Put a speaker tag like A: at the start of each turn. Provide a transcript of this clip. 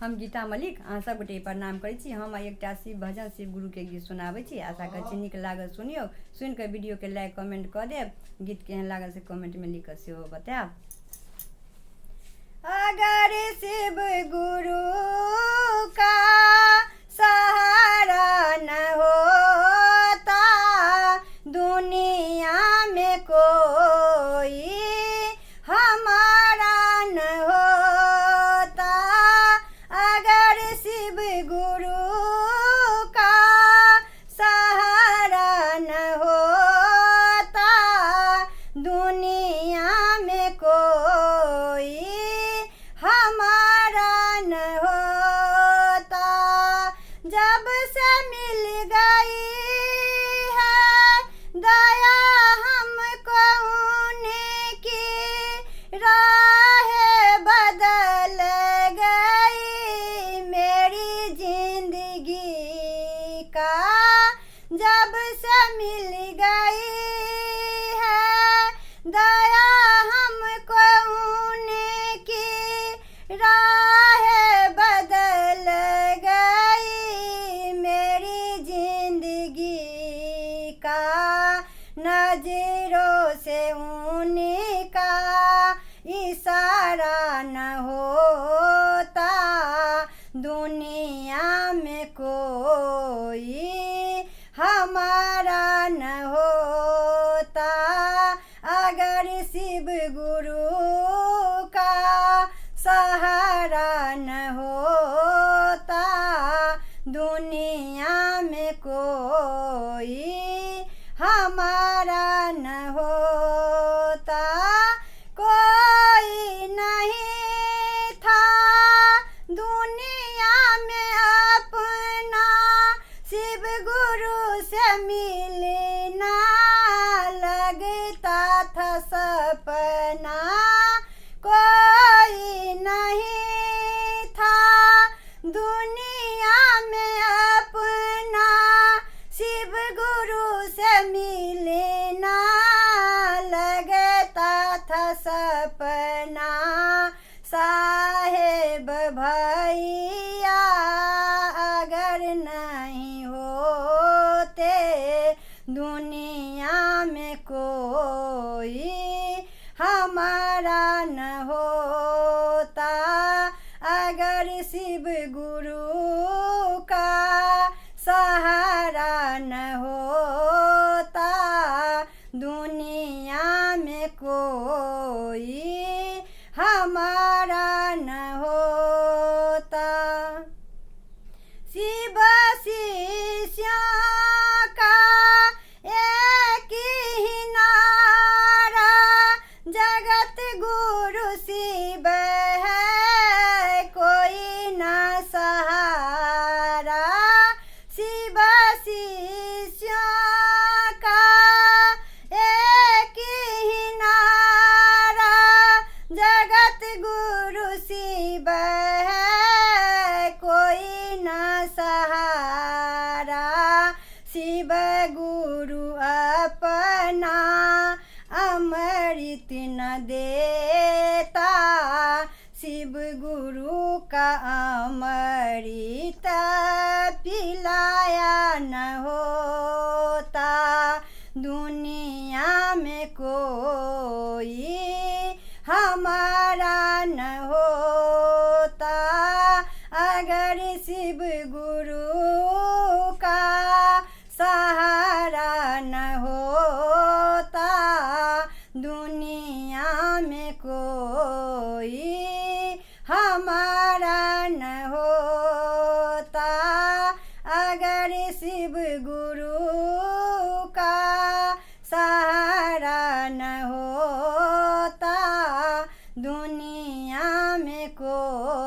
A: हम गीता मलिक अहाँ सब गोटे प्रणाम करै छी। हम एकटा शिव भजन शिव गुरु के गीत सुनाबै छी। आशा करै छी नीक लागल सुनियो। सुन के वीडियो के लाइक कमेंट कऽ देब। गीत केहन लागल से कमेंट में लिख के सेहो बताएब। अगर शिव गुरु का सहारा न होता दुनिया में कोई हमारा न होता। अगर शिव गुरु का सहारा न होता दुनिया में कोई हमारा न होता। जब से मिल गई है दया हमको उनकी राह बदल गई मेरी जिंदगी का। जब से मिल गई है दया हमको उनकी राह बदल गई मेरी जिंदगी का। नजरों से उनका इशारा न होता दुनिया में कोई हमारा न होता। अगर शिव गुरु का सहारा न होता दुनिया में कोई हमारा न होता। कोई नहीं था दुनिया में अपना शिव गुरु से मिलना लगता था सपना। कोई नहीं था दुनिया में अपना शिव गुरु से मिलना लगता था सपना। साहेब भैया अगर नहीं होते दुनिया में कोई हमारा न होता। अगर शिव गुरु का सहारा न होता दुनिया में कोई हमारा न होता। शिव शिष्यों का एक ही नारा जगत गुरु शिव है कोई न सहारा। शिव शिष्यों का एक ही नारा जगत गुरु शिव है कोई न सहारा। शिव गुरु अपना अमृत न देता शिव गुरु का अमृत पिलाया न होता दुनिया में कोई हमारा न होता। अगर शिव गुरु का सहारा न होता दुनिया में कोई हमारा न होता। अगर शिव गुरु का सहारा न होता दुनिया में कोई